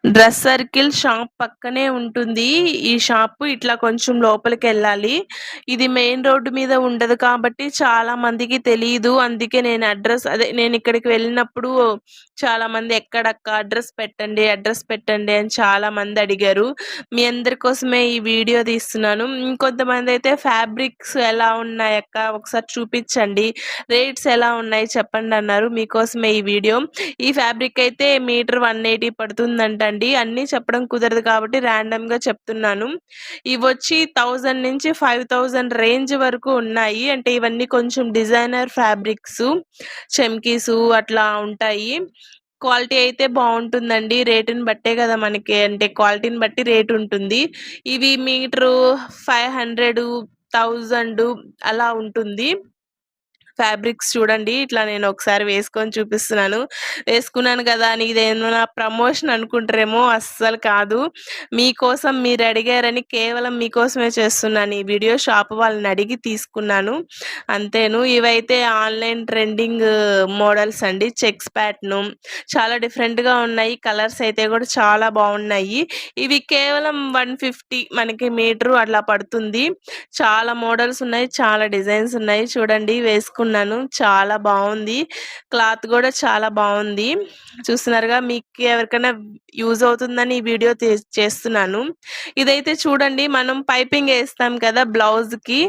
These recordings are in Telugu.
డ్రెస్ సర్కిల్ షాప్ పక్కనే ఉంటుంది. ఈ షాపు ఇట్లా కొంచెం లోపలికెళ్ళాలి. ఇది మెయిన్ రోడ్డు మీద ఉండదు కాబట్టి చాలా మందికి తెలీదు. అందుకే నేను నేనిక్కడికి వెళ్ళినప్పుడు చాలామంది ఎక్కడక్క అడ్రస్ పెట్టండి అని చాలామంది అడిగారు. మీ అందరి కోసమే ఈ వీడియో తీస్తున్నాను. ఇంకొంతమందయితే ఫ్యాబ్రిక్స్ ఎలా ఉన్నాయక్క ఒకసారి చూపిచ్చండి. రేట్స్ ఎలా ఉన్నాయి చెప్పండన్నారు. మీకోసమే ఈ వీడియో. ఈ ఫ్యాబ్రిక్ అయితే మీటర్ 180 పడుతుందంటండి. అన్నీ చెప్పడం కుదరదు కాబట్టి ర్యాండమ్‌గా చెప్తున్నాను. ఇవొచ్చి 1000 నుంచి 5000 రేంజ్ వరకు ఉన్నాయి. అంటే ఇవన్నీ కొంచెం డిజైనర్ ఫ్యాబ్రిక్సు, చమ్కీసు అట్లా ఉంటాయి. క్వాలిటీ అయితే బావుంటుందండి. రేటుని బట్టే గదా మనకి అంటే క్వాలిటీని బట్టి రేటుంటుంది. ఇవి మీటరు 500, 1000 అలా ఉంటుంది. ఫ్యాబ్రిక్స్ చూడండి. ఇట్లా నేను ఒకసారి వేసుకొని చూపిస్తున్నాను. వేసుకున్నాను గదా అని ఇదేమన్నా ప్రమోషన్ అనుకుంటారేమో అస్సలు కాదు. మీకోసం మీరడిగారని కేవలం మీకోసమే చేస్తున్నాను ఈ వీడియో. షాప్ వాళ్ళని అడిగి తీసుకున్నాను. అంతేను. ఇవైతే ఆన్‌లైన్ ట్రెండింగ్ మోడల్స్ అండి. చెక్స్ ప్యాటర్ను చాలా డిఫరెంట్‌గా ఉన్నాయి. కలర్స్ అయితే గూడా చాలా బావున్నాయి. ఇవి కేవలం 150 మనకి మీటరు అట్లా పడుతుంది. చాలా మోడల్స్ ఉన్నాయి. చాలా డిజైన్స్ ఉన్నాయి. చూడండి వేసుకున్నాను. చాలా బావుంది. క్లాత్ గూడా చాలా బావుంది. చూస్తున్నారుగా మీకు ఎవరికైనా యూజ్ అవుతుందని ఈ వీడియో చేస్తున్నాను. ఇదైతే చూడండి మనం పైపింగ్ ఏస్తాం కదా బ్లౌజ్‌కి.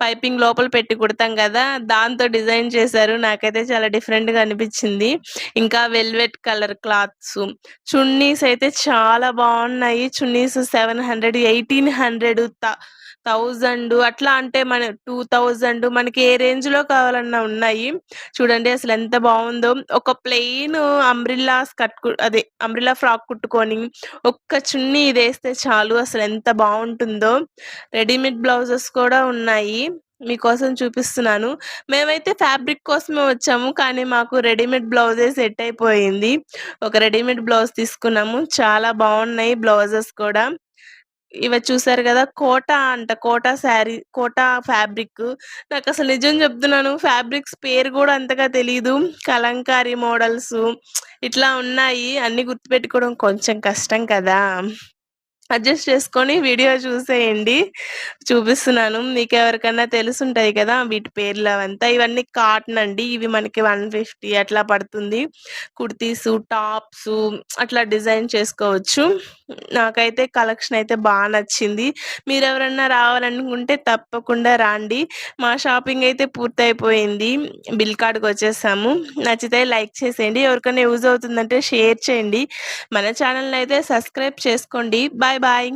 పైపింగ్ లోపల పెట్టి కుడతాం గదా! దాంతో డిజైన్ చేశారు. నాకైతే చాలా డిఫరెంట్‌గా అనిపిచ్చింది. ఇంకా వెల్వెట్ కలర్ క్లాత్సు. చున్నీస్ అయితే చాలా బావున్నాయి. చున్నీస్ 700, 1800 1000 అట్లా అంటే 2000 మనకి ఏ రేంజ్‌లో కావాలన్నా ఉన్నాయి. చూడండి అసలెంత బావుందో. ఒక ప్లెయిన్ అంబ్రెల్లా ఫ్రాక్ కుట్టుకొని, ఒక్క చున్నీ ఇదేస్తే చాలు అసలెంత బావుంటుందో. రెడీమేడ్ బ్లౌజెస్ కూడా ఉన్నాయి. మీకోసం చూపిస్తున్నాను. మేమైతే ఫ్యాబ్రిక్ కోసమే వచ్చాము. కానీ మాకు రెడీమేడ్ బ్లౌజే సెట్ అయిపోయింది. ఒక రెడీమేడ్ బ్లౌజ్ తీసుకున్నాము. చాలా బావున్నాయి బ్లౌజెస్ కూడా. ఇవి చూసారు గదా! కోటా ఫ్యాబ్రిక్. నాకసలు నిజం జెప్తున్నాను ఫ్యాబ్రిక్స్ పేరు గూడా అంతగా తెలీదు. కలంకారీ మోడల్సు ఇట్లా ఉన్నాయి. అన్నీ గుర్తుపెట్టుకోవడం కొంచెం కష్టం కదా! అడ్జస్ట్ చేసుకొని వీడియో చూసేయండి. చూపిస్తున్నాను. మీకెవరికన్నా తెలిసుంటాయి కదా! వీటి పేర్లు అవంతా. ఇవన్నీ కాటన్ అండి. ఇవి మనకి 150 అట్లా పడుతుంది. కుర్తీసు, టాప్సు అట్లా డిజైన్ చేసుకోవచ్చు. నాకైతే కలెక్షన్ అయితే నచ్చింది. మీరెవరన్నా రావాలనుకుంటే తప్పకుండా రాండి. మా షాపింగ్ అయితే పూర్తయిపోయింది. బిల్ కాడ్‌కొచ్చేసాము. నచ్చితే లైక్ చేసేయండి. ఎవరికైనా యూజ్ అవుతుందంటే షేర్ చేయండి. మన ఛానెల్‌ని అయితే సబ్స్క్రైబ్ చేసుకోండి. Bye bye.